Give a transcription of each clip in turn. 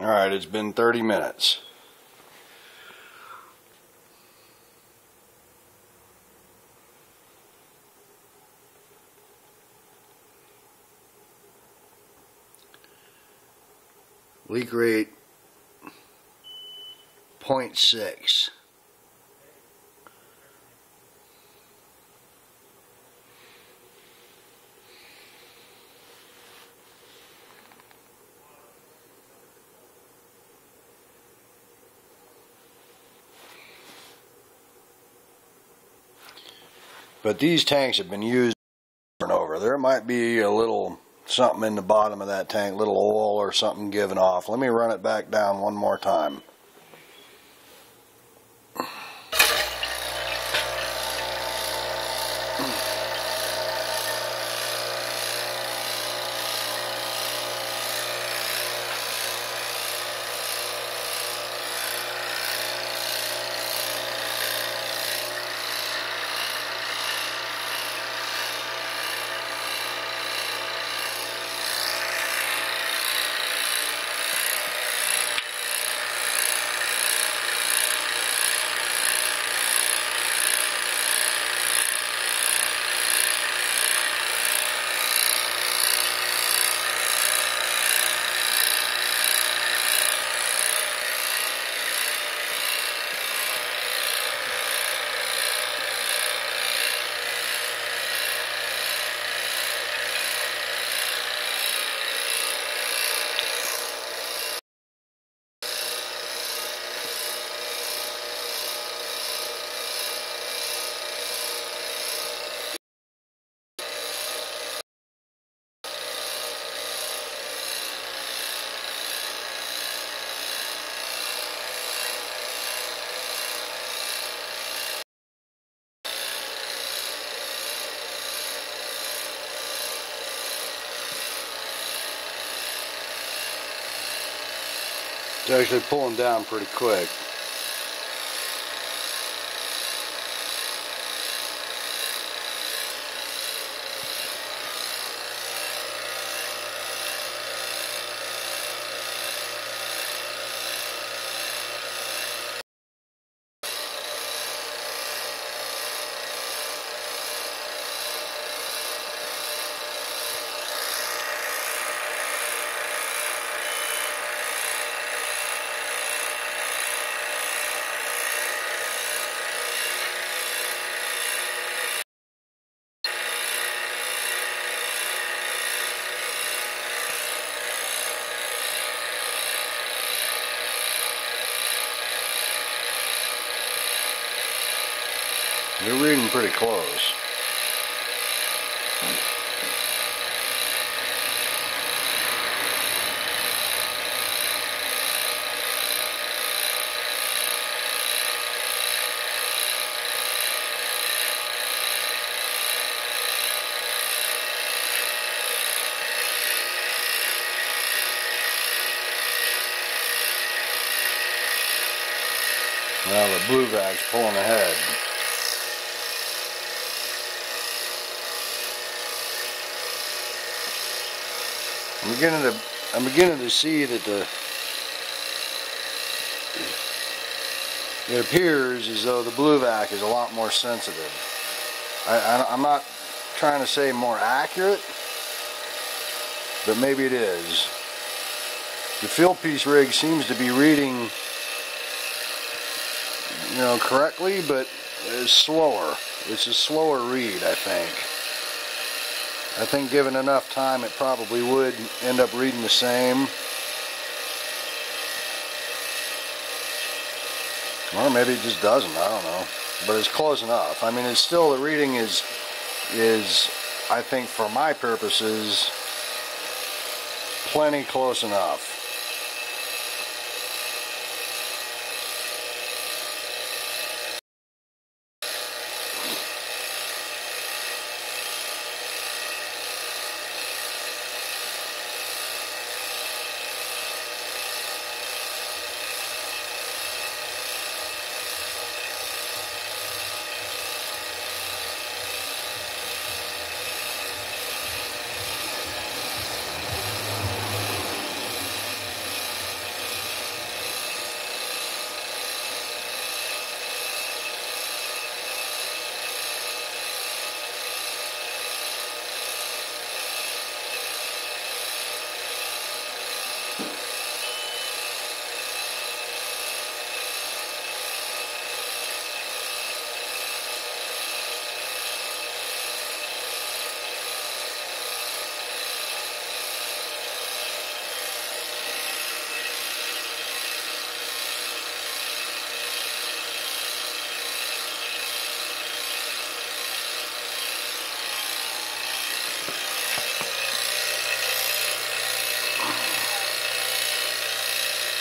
Alright, it's been 30 minutes. Leak rate 0.6. But these tanks have been used over and over. There might be a little something in the bottom of that tank, little oil or something giving off. Let me run it back down one more time. It's actually pulling down pretty quick. You're reading pretty close. Well, the blue vac's pulling ahead. I'm beginning to see that it appears as though the blue vac is a lot more sensitive. I'm not trying to say more accurate, but maybe it is. The field piece rig seems to be reading, correctly, but it's slower. It's a slower read, I think. I think given enough time, it probably would end up reading the same. Or maybe it just doesn't, I don't know. But it's close enough. I mean, it's still, the reading is I think for my purposes, plenty close enough.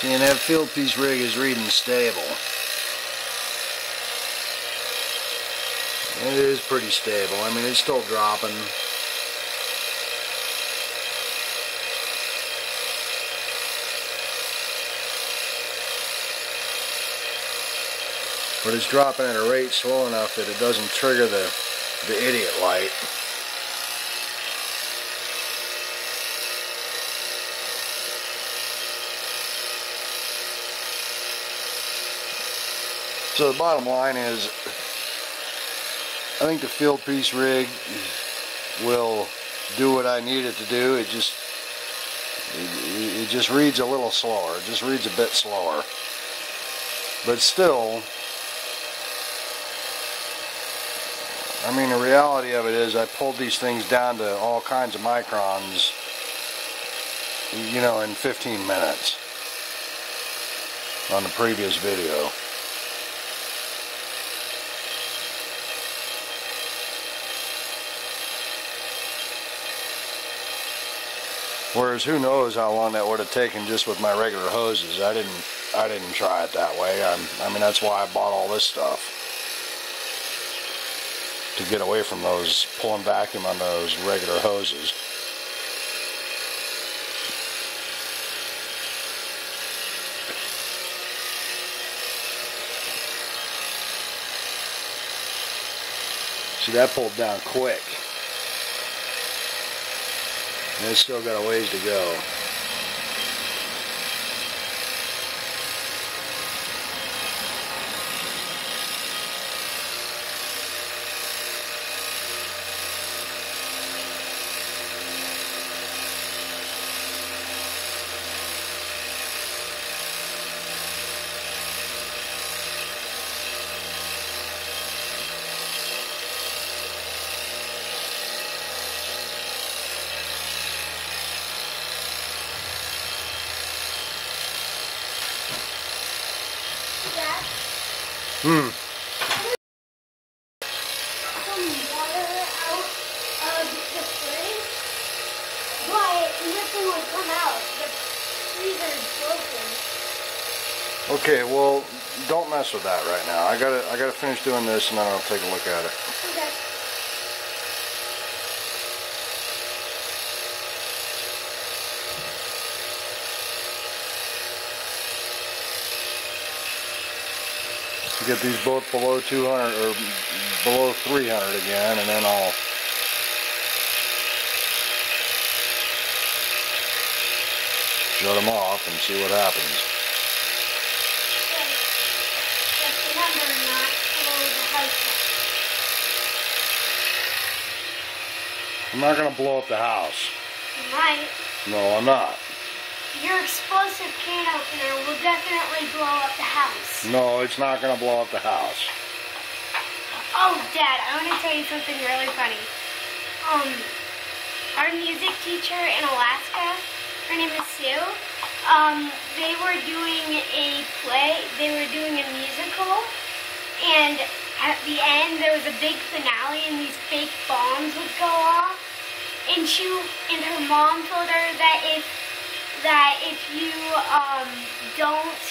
See, and that field piece rig is reading stable. It is pretty stable. I mean, it's still dropping. But it's dropping at a rate slow enough that it doesn't trigger the idiot light. So the bottom line is, I think the field piece rig will do what I need it to do. It just reads a little slower. It just reads a bit slower. But still, I mean, the reality of it is I pulled these things down to all kinds of microns, you know, in 15 minutes on the previous video. Whereas who knows how long that would have taken just with my regular hoses. I didn't try it that way. I mean, that's why I bought all this stuff, to get away from those pulling vacuum on those regular hoses. See, that pulled down quick. And it's still got a ways to go. Some water out of the fridge, but nothing would come out. The freezer is broken. Okay, well, don't mess with that right now. I gotta finish doing this, and then I'll take a look at it. Okay. Get these both below 200 or below 300 again, and then I'll shut them off and see what happens. Just remember not to blow the house up. I'm not going to blow up the house. You might. No, I'm not. Your explosive can opener will definitely blow up the house. No, it's not going to blow up the house. Oh, Dad, I want to tell you something really funny. Our music teacher in Alaska, her name is Sue, they were doing a play, they were doing a musical, and at the end there was a big finale and these fake bombs would go off, and her mom told her that if you don't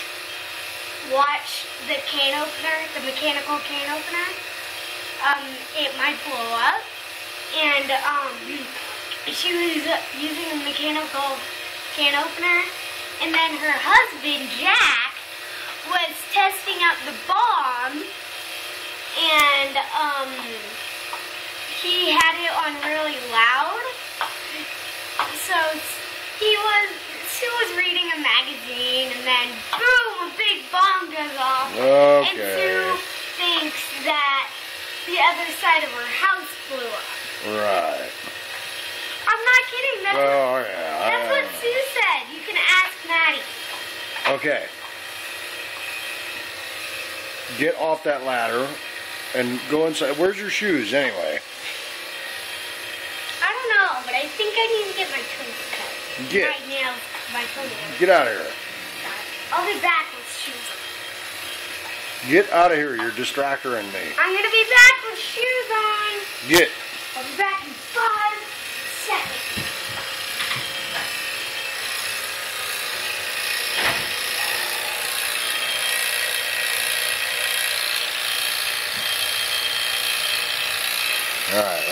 watch the can opener, the mechanical can opener, it might blow up. And she was using a mechanical can opener, and then her husband Jack was testing out the bomb, and he had it on really loud. So Sue was reading a magazine, and then boom, a big bomb goes off. Okay. And Sue thinks that the other side of her house blew up. Right. I'm not kidding. That's what Sue said. You can ask Maddie. Okay. Get off that ladder and go inside. Where's your shoes anyway? I don't know, but I think I need to get my toes cut. Get. My nails, my toenails. Get out of here. I'll be back with shoes. Get out of here. You're distracting me. I'm gonna be back with shoes on. Get. I'll be back in 5 seconds.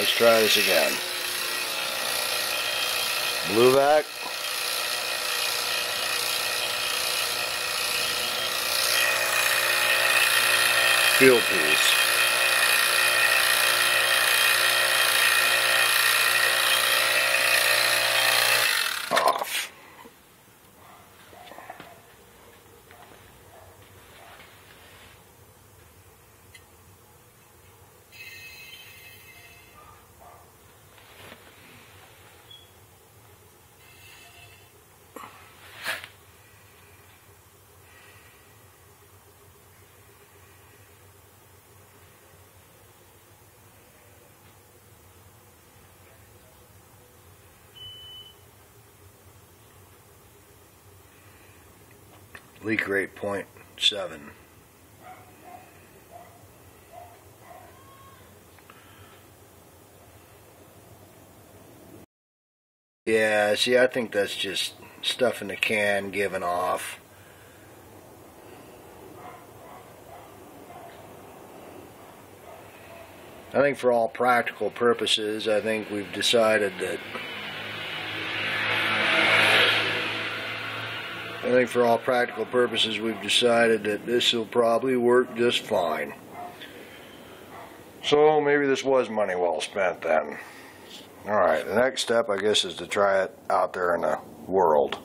let's try this again. Blue vac. Field piece. Off. Leak rate 0.7. Yeah, see, I think that's just stuff in the can giving off. I think for all practical purposes, I think we've decided that this will probably work just fine. So maybe this was money well spent then. Alright, the next step I guess is to try it out there in the world.